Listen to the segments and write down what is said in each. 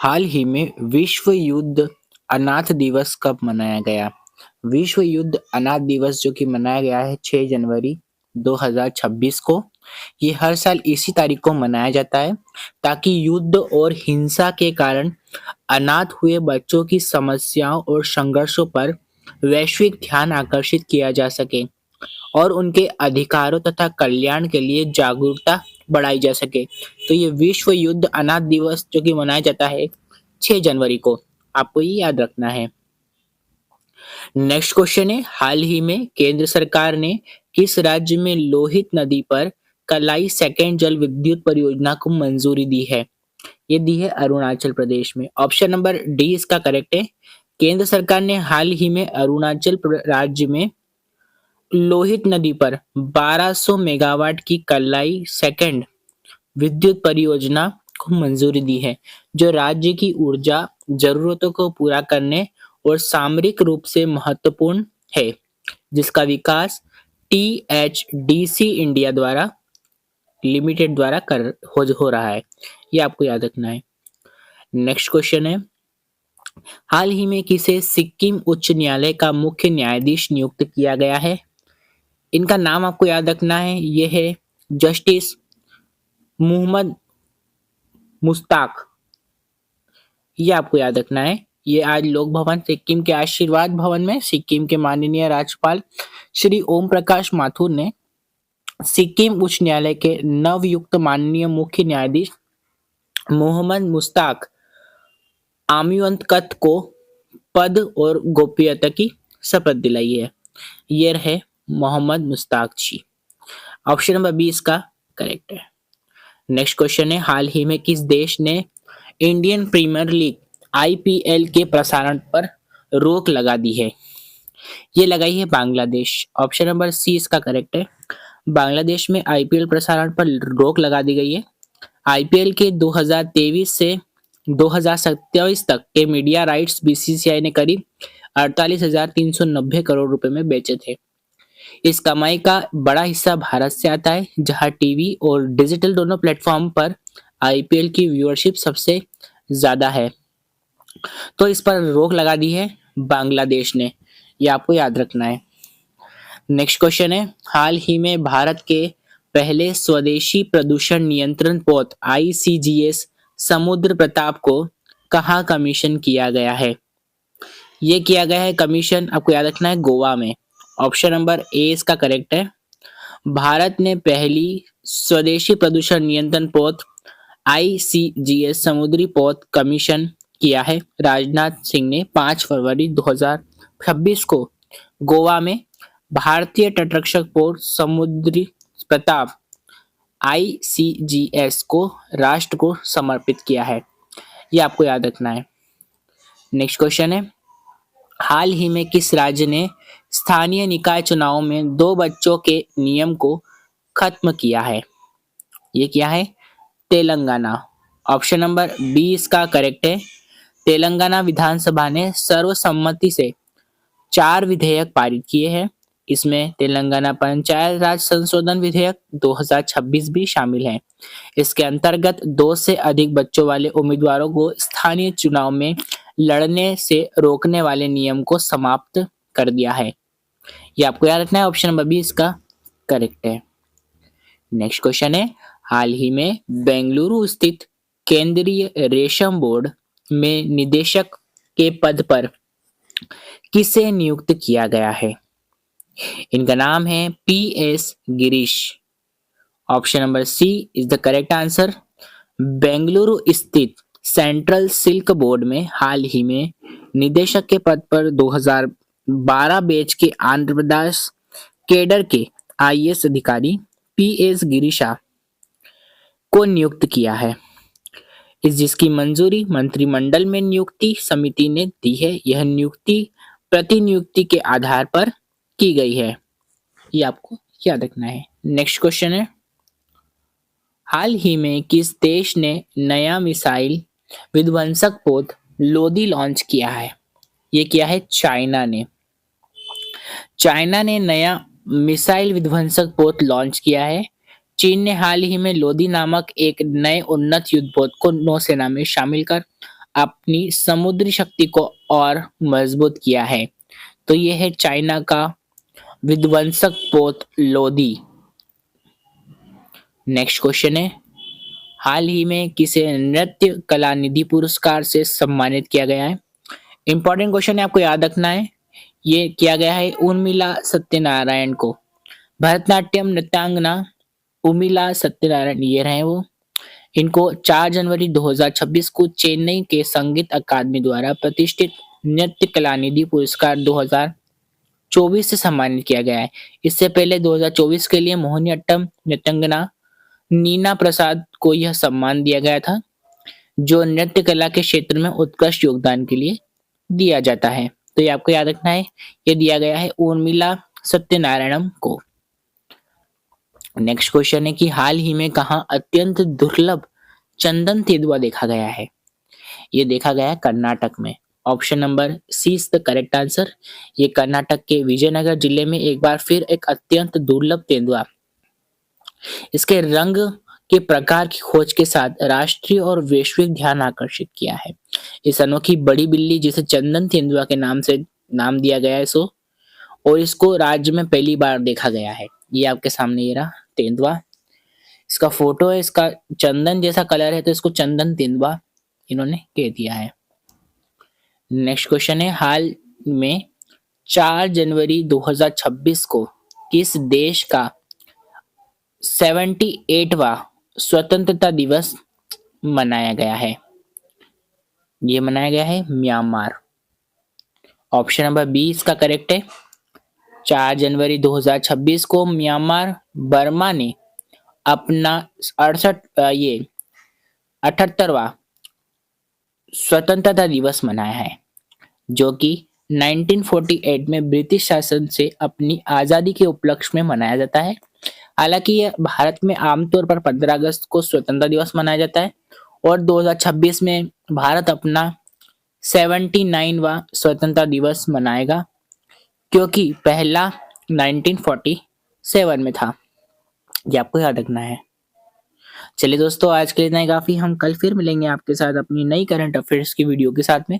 हाल ही में विश्व युद्ध अनाथ दिवस कब मनाया गया? विश्व युद्ध अनाथ दिवस जो कि मनाया गया है 6 जनवरी 2026 को। ये हर साल इसी तारीख को मनाया जाता है ताकि युद्ध और हिंसा के कारण अनाथ हुए बच्चों की समस्याओं और संघर्षों पर वैश्विक ध्यान आकर्षित किया जा सके और उनके अधिकारों तथा कल्याण के लिए जागरूकता बढ़ाई जा सके। तो ये विश्व युद्ध अनाथ दिवस जो कि मनाया जाता है 6 जनवरी को, आपको ये याद रखना है। नेक्स्ट क्वेश्चन है, हाल ही में केंद्र सरकार ने किस राज्य में लोहित नदी पर कलाई सेकेंड जल विद्युत परियोजना को मंजूरी दी है? ये दी है अरुणाचल प्रदेश में। ऑप्शन नंबर डी इसका करेक्ट है। केंद्र सरकार ने हाल ही में राज्य में लोहित नदी पर 1200 मेगावाट की कलाई सेकंड विद्युत परियोजना को मंजूरी दी है, जो राज्य की ऊर्जा जरूरतों को पूरा करने और सामरिक रूप से महत्वपूर्ण है, जिसका विकास THDC इंडिया द्वारा लिमिटेड द्वारा हो रहा है। ये आपको याद रखना है। नेक्स्ट क्वेश्चन है, हाल ही में किसे सिक्किम उच्च न्यायालय का मुख्य न्यायाधीश नियुक्त किया गया है? इनका नाम आपको याद रखना है। ये है जस्टिस मोहम्मद मुश्ताक। ये आपको याद रखना है। ये आज लोक भवन सिक्किम के आशीर्वाद भवन में सिक्किम के माननीय राज्यपाल श्री ओम प्रकाश माथुर ने सिक्किम उच्च न्यायालय के नवयुक्त माननीय मुख्य न्यायाधीश मोहम्मद मुश्ताक आमियंतकत को पद और गोपनीयता की शपथ दिलाई है। ये रहे मोहम्मद मुश्ताक जी। ऑप्शन नंबर बी इसका करेक्ट है। नेक्स्ट क्वेश्चन है, हाल ही में किस देश ने इंडियन प्रीमियर लीग IPL के प्रसारण पर रोक लगा दी है? ये लगाई है बांग्लादेश। ऑप्शन नंबर सी इसका करेक्ट है। बांग्लादेश में IPL प्रसारण पर रोक लगा दी गई है। IPL के 2023 से 2027 तक के मीडिया राइट्स BCCI ने करीब 48,390 करोड़ रुपए में बेचे थे। इस कमाई का बड़ा हिस्सा भारत से आता है, जहां टीवी और डिजिटल दोनों प्लेटफॉर्म पर IPL की व्यूअरशिप सबसे ज्यादा है। तो इस पर रोक लगा दी है बांग्लादेश ने। ये आपको याद रखना है। नेक्स्ट क्वेश्चन है, हाल ही में भारत के पहले स्वदेशी प्रदूषण नियंत्रण पोत ICGS समुद्र प्रताप को कहाँ कमीशन किया गया है? ये किया गया है कमीशन, आपको याद रखना है, गोवा में। ऑप्शन नंबर ए इसका करेक्ट है। भारत ने पहली स्वदेशी प्रदूषण नियंत्रण पोत ICGS समुद्री पोत कमीशन किया है। राजनाथ सिंह ने 5 फरवरी 2026 को गोवा में भारतीय तटरक्षक पोत समुद्री प्रताप ICGS को राष्ट्र को समर्पित किया है। ये आपको याद रखना है। नेक्स्ट क्वेश्चन है, हाल ही में किस राज्य ने स्थानीय निकाय चुनाव में 2 बच्चों के नियम को खत्म किया है? ये क्या है? तेलंगाना। ऑप्शन नंबर बी इसका करेक्ट है। तेलंगाना विधानसभा ने सर्वसम्मति से 4 विधेयक पारित किए हैं। इसमें तेलंगाना पंचायत राज संशोधन विधेयक 2026 भी शामिल है। इसके अंतर्गत 2 से अधिक बच्चों वाले उम्मीदवारों को स्थानीय चुनाव में लड़ने से रोकने वाले नियम को समाप्त कर दिया है। ये आपको याद रखना है। ऑप्शन नंबर बी इसका करेक्ट है। नेक्स्ट क्वेश्चन है, हाल ही में बेंगलुरु स्थित केंद्रीय रेशम बोर्ड में निदेशक के पद पर किसे नियुक्त किया गया है? इनका नाम है PS Girish. Option number C is the correct answer. Bengaluru स्थित सेंट्रल सिल्क बोर्ड में हाल ही में निदेशक के पद पर 2012 बैच के आंध्र प्रदेश केडर के IAS अधिकारी PS गिरीशा को नियुक्त किया है, जिसकी मंजूरी मंत्रिमंडल में नियुक्ति समिति ने दी है। यह नियुक्ति प्रतिनियुक्ति के आधार पर की गई है। ये आपको याद रखना है। नेक्स्ट क्वेश्चन है, हाल ही में किस देश ने नया मिसाइल विध्वंसक पोत लोदी लॉन्च किया है? ये किया है चाइना ने। चाइना ने नया मिसाइल विध्वंसक पोत लॉन्च किया है। चीन ने हाल ही में लोदी नामक एक नए उन्नत युद्धपोत को नौसेना में शामिल कर अपनी समुद्री शक्ति को और मजबूत किया है? तो ये है चाइना का विध्वंसक पोत लोदी। नेक्स्ट क्वेश्चन है, हाल ही में किसे नृत्य कला निधि पुरस्कार से सम्मानित किया गया है? इंपॉर्टेंट क्वेश्चन है, आपको याद रखना है। ये किया गया है उर्मिला सत्यनारायण को। भरतनाट्यम नृत्यांगना उर्मिला सत्यनारायण ये रहे वो। इनको 4 जनवरी 2026 को चेन्नई के संगीत अकादमी द्वारा प्रतिष्ठित नृत्य कलानिधि पुरस्कार 2024 से सम्मानित किया गया है। इससे पहले 2024 के लिए मोहिनीअट्टम नृत्यांगना नीना प्रसाद को यह सम्मान दिया गया था, जो नृत्य कला के क्षेत्र में उत्कृष्ट योगदान के लिए दिया जाता है। तो ये आपको याद रखना है, ये दिया गया है उर्मिला सत्यनारायणम को। नेक्स्ट क्वेश्चन है कि हाल ही में कहाँ अत्यंत दुर्लभ चंदन तेंदुआ देखा गया है? ये देखा गया है कर्नाटक में। Option number C is the correct answer. ये कर्नाटक के विजयनगर जिले में एक बार फिर एक अत्यंत दुर्लभ तेंदुआ, इसके रंग के प्रकार की खोज के साथ राष्ट्रीय और वैश्विक ध्यान आकर्षित किया है। इस अनोखी बड़ी बिल्ली जिसे चंदन तेंदुआ के नाम से नाम दिया गया है और इसको राज्य में पहली बार देखा गया है। ये आपके सामने ये रहा तेंदुआ, इसका फोटो है, इसका चंदन जैसा कलर है तो इसको चंदन तेंदुआ इन्होंने कह दिया है। नेक्स्ट क्वेश्चन है, हाल में 4 जनवरी 2026 को किस देश का 78वां स्वतंत्रता दिवस मनाया गया है? ये मनाया गया है म्यांमार। ऑप्शन नंबर बी इसका करेक्ट है। 4 जनवरी 2026 को म्यांमार बर्मा ने अपना 78वां स्वतंत्रता दिवस मनाया है, जो कि 1948 में ब्रिटिश शासन से अपनी आजादी के उपलक्ष्य में मनाया जाता है। हालांकि यह भारत में आमतौर पर 15 अगस्त को स्वतंत्रता दिवस मनाया जाता है और 2026 में भारत अपना 79वां स्वतंत्रता दिवस मनाएगा, क्योंकि पहला 1947 में था। ये आपको याद रखना है। चलिए दोस्तों, आज के लिए इतना ही काफी। हम कल फिर मिलेंगे आपके साथ अपनी नई करंट अफेयर्स की वीडियो के साथ में।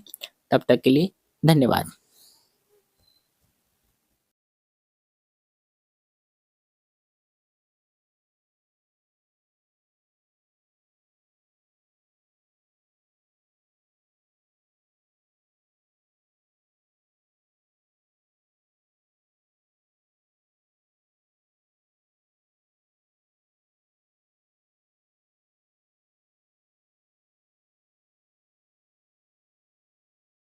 तब तक के लिए धन्यवाद।